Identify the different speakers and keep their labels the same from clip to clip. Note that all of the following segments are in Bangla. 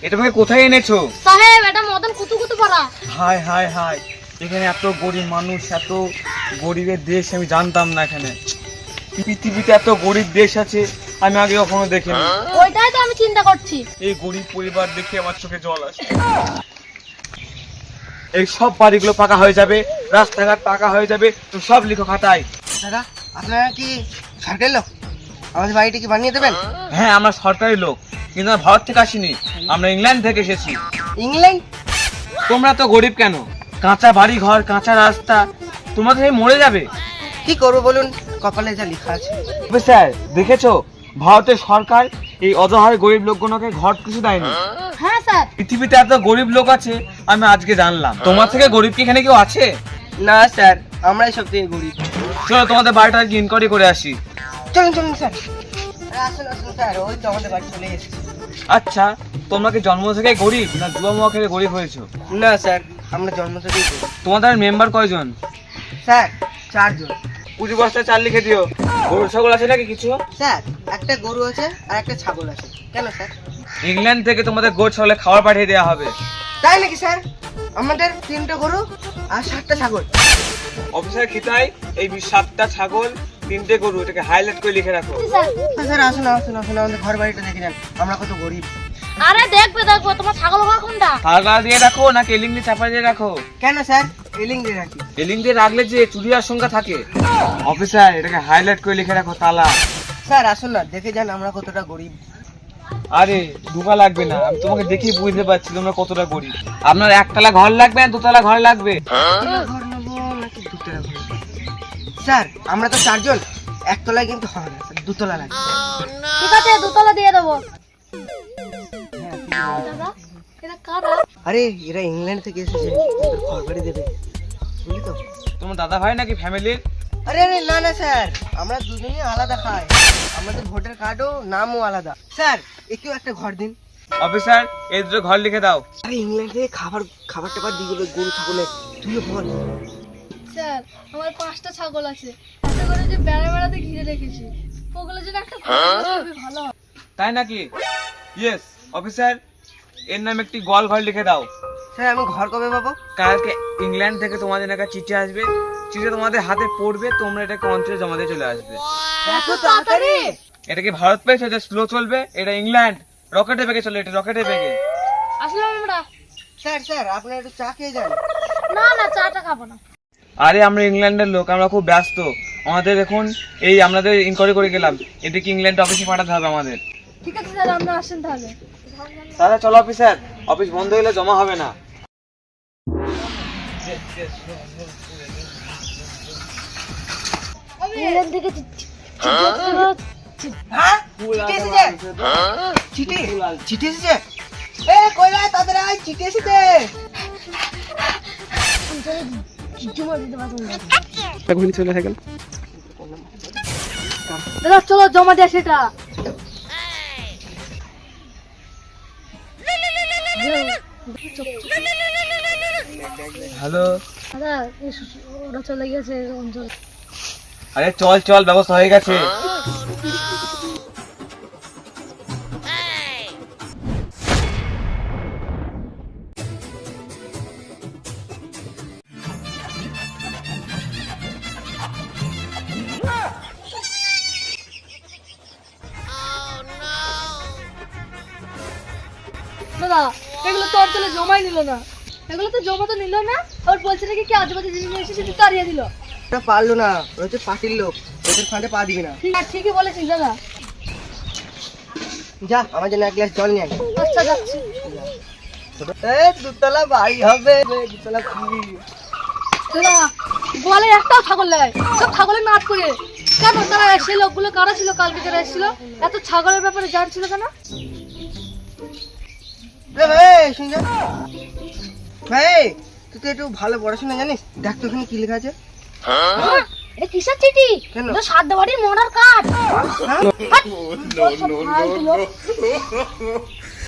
Speaker 1: এটা তুমি কোথায় এনেছো?
Speaker 2: সাহেব এটা মদন কুতুকুতু পাড়া।
Speaker 1: হায় হায় হায়, এখানে এত গরিব মানুষ, এত গরিবের দেশ আমি জানতাম না। এখানে পৃথিবীতে এত গরিব দেশ আছে আমি আগে কখনো দেখিনি।
Speaker 2: ওইটাই তো আমি চিন্তা করছি।
Speaker 1: এই গরিব পরিবার দেখে আমার চোখে জল আসে। এই সব বাড়িগুলো পাকা হয়ে যাবে, রাস্তাঘাট পাকা হয়ে যাবে, তুমি সব লিখো খাতায়।
Speaker 3: দাদা আপনারা কি সরকারি লোক? আমাদের বাড়িটা কি বানিয়ে দেবেন?
Speaker 1: হ্যাঁ, আমরা সরকারি লোক, কিন্তু আমরা ভারত থেকে আসিনি, আমরা ইংল্যান্ড থেকে এসেছি।
Speaker 3: ইংল্যান্ড?
Speaker 1: তোমরা তো গরিব কেন? কাঁচা বাড়ি ঘর, কাঁচা রাস্তা, তোমরা তো মরে যাবে।
Speaker 3: কি করবো বলুন, কপালে যা লেখা আছে।
Speaker 1: স্যার দেখেছো, ভারতের সরকার এই অজহার গরিব লোকগুলোকে ঘর কিছু দেয়নি।
Speaker 2: হ্যাঁ স্যার।
Speaker 1: পৃথিবীতে এত গরিব লোক আছে আমি আজকে জানলাম। তোমার থেকে গরিব কি এখানে কেউ আছে?
Speaker 3: না স্যার, আমরাই সব থেকে গরিব।
Speaker 1: চলো তোমাদের বাড়িটা ইনকোয়ারি করে আসি।
Speaker 3: চলুন চলুন স্যার। আসুন আসুন স্যার, ওই তো আমাদের বাড়ি চলে এসেছি।
Speaker 1: আচ্ছা, তোমরা কি জন্ম থেকে গরিব না জুয়া মুয়া খেলে গরিব হয়েছো?
Speaker 3: না স্যার, আমরা জন্ম থেকেই গরিব।
Speaker 1: তোমাদের মেম্বার কয়জন?
Speaker 3: স্যার 4 জন।
Speaker 1: পুজো বস্তায় চাল লিখে দিও। গরু ছাগল আছে নাকি কিছু?
Speaker 3: স্যার একটা গরু আছে আর একটা ছাগল আছে। কেন স্যার?
Speaker 1: ইংল্যান্ড থেকে তোমাদের গরু ছাগলে খাবার পাঠিয়ে দেওয়া হবে।
Speaker 3: তাই নাকি স্যার? আমাদের 3টে গরু আর 7টা ছাগল।
Speaker 1: অফিসার খিতায় এই 7টা ছাগল 3টে গরু, এটাকে হাইলাইট করে লিখে রাখো।
Speaker 3: স্যার আসুন আসুন আসুন, আমাদের ঘর বাড়িটা দেখে যান, আমরা কত গরিব।
Speaker 2: আরে দেখবে দেখবো, তোমার ছাগল ঘর কোনটা?
Speaker 1: তালা দিয়ে রাখো না এলিং দিয়ে চাপা দিয়ে রাখো?
Speaker 3: কেন স্যার? এলিং দিয়ে রাখি।
Speaker 1: এলিং দিয়ে রাখলে যে চুরির আশঙ্কা থাকে। অফিসার এটাকে হাইলাইট করে লিখে রাখো তালা।
Speaker 3: স্যার আসুন না, দেখে যান আমরা কতটা গরিব।
Speaker 1: আরে ধোকা লাগবে না, আমি তোমাকে দেখেই বুঝতে পারছি তোমরা কতটা গরিব। আপনার একতলা ঘর লাগবে না দুতলা ঘর লাগবে?
Speaker 3: ঘর নেবো নাকি 2তলা ঘর? স্যার আমরা তো 4 জন, একতলায় কিন্তু হবে না স্যার, 2তলা লাগবে।
Speaker 2: ঠিক আছে, দুতলা দিয়ে দেবো। দাদা এটা কারা?
Speaker 3: আরে এরা ইংল্যান্ড থেকে এসেছে, ওদের ঘর বাড়ি দেবে, বুঝলি তো?
Speaker 1: তোমার দাদা ভাই নাকি ফ্যামিলির?
Speaker 3: আরে আরে না না স্যার, আমরা দুজনেই আলাদা খাই, আমাদের ভোটার কার্ডও নামও আলাদা। স্যার একেও একটা ঘর দিন।
Speaker 1: অফিসার এই দুটো ঘর লিখে দাও।
Speaker 3: আরে ইংল্যান্ড থেকে খাবার টাবার দিয়ে গেলো গরু ছাগলে, তুইও বল।
Speaker 2: স্যার আমার 5টা ছাগল আছে, একটা করে যে বেড়া বেড়াতে ঘিরে রেখেছি, ওগুলো যেন একটা ঘর দিলে খুবই ভালো হয়।
Speaker 1: তাই নাকি? ইয়েস অফিসার, এর নামে একটি গোয়াল ঘর লিখে দাও।
Speaker 3: স্যার আমি ঘর কবে পাবো?
Speaker 1: কালকে ইংল্যান্ড থেকে তোমাদের একটা চিঠি আসবে, চিঠি তোমাদের হাতে পড়বে, তোমরা এটাকে অঞ্চলে জমা দিয়ে চলে আসবে।
Speaker 3: এত তাড়াতাড়ি?
Speaker 1: এটা কি ভারত পেয়েছে যে স্লো চলবে? এটা ইংল্যান্ড, রকেটে বেগে চলে, এটা রকেটে বেগে।
Speaker 2: আসলাম আমরা।
Speaker 3: স্যার স্যার আপনারা একটু চা খেয়ে যান।
Speaker 2: না না, চাটা খাবো না।
Speaker 1: আরে আমরা ইংল্যান্ডের লোক, আমরা খুব ব্যস্ত। আমাদের এখন আমাদের ইনকোয়ারি করে গেলাম, এদিকে ইংল্যান্ড অফিসে পাঠাতে হবে আমাদের।
Speaker 2: ঠিক আছে স্যার, আমরা আসেন তাহলে।
Speaker 1: তাহলে চলো অফিসার, অফিস বন্ধ হলে জমা হবে না।
Speaker 2: ইংল্যান্ড থেকে
Speaker 3: হ্যাঁ চিঠি এসেছে? চিঠি চিঠি এসেছে? এ কইলা তাদের আই চিঠি এসেছে।
Speaker 2: দাদা চলো জমা দিয়ে সেটা।
Speaker 1: হ্যালো,
Speaker 2: দাদা ওরা চলে গেছে অঞ্চল।
Speaker 1: আরে চল চল, ব্যবস্থা হয়ে গেছে।
Speaker 2: দাদা এগুলো তো অঞ্চলে জমাই নিল না, এগুলো তো জমা তো নিল না, আর বলছে নাকি কি আজেবাজে জিনিস এসে সেটা তাড়িয়ে দিল।
Speaker 3: এটা পারলো না, ওরা হচ্ছে পার্টির লোক, ওদের ফান্ডে পা দিবি না।
Speaker 2: ঠিকই বলেছিস দাদা।
Speaker 3: যা আমার জন্য 1 গ্লাস জল নিয়ে আয়।
Speaker 2: আচ্ছা যাচ্ছি।
Speaker 3: এ 2তলা বাড়ি হবে, 2তলা কি?
Speaker 2: দাদা গোয়ালে একটাও ছাগল নেই, সব ছাগলের নাট করে। কেন তারা সেই লোকগুলো কারা ছিল কালকে যারা এসেছিল? এত ছাগলের ব্যাপারে জানছিল কেন?
Speaker 3: এ ভাই শুন যা ভাই, তুই তো একটু ভালো পড়াশোনা জানিস, দেখ তো এখানে কি লেখা আছে।
Speaker 2: এটা কিসের চিঠি?
Speaker 3: কেন?
Speaker 2: এটা সাদ্দা বাড়ির মরার কার্ড।
Speaker 3: হ্যাঁ?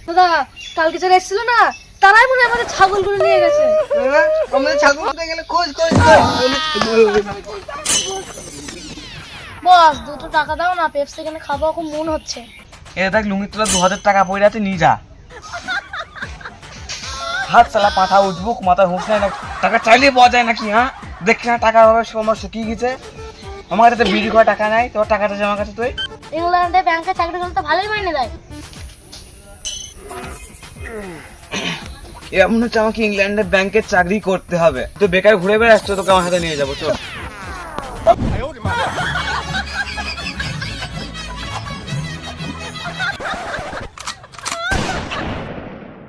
Speaker 2: দাদা কালকে যারা এসেছিল না, তারাই মনে হয় আমাদের ছাগলগুলো নিয়ে গেছে।
Speaker 3: আমাদের ছাগল কোথায় গেলে খোঁজ খোঁজ খোঁজ।
Speaker 2: বস 2টো টাকা দাও না, পেপসি কিনে খাবো, খুব মন হচ্ছে।
Speaker 1: এটা দেখ লুঙ্গির তোলা 2000 টাকা পড়ে আছে, নিয়ে যা। হাত চালা পাঠা উঠবুক মাথার হুঁশ নাই না, টাকা চাইলেই পাওয়া যায় নাকি? হ্যাঁ দেখছি না টাকার অভাবে সময় শুকিয়ে গেছে, আমার কাছে বিড়ি খাওয়া টাকা নাই, তোর টাকাটা আছে আমার কাছে। তুই
Speaker 2: ইংল্যান্ডে ব্যাংকে চাকরি করলে তো ভালোই মাইনে দেয়।
Speaker 1: এমন হচ্ছে আমাকে ইংল্যান্ডের ব্যাংকে চাকরি করতে হবে। তুই বেকার ঘুরে বেড়াচ্ছ, তোকে আমার হাতে নিয়ে যাবো, চল।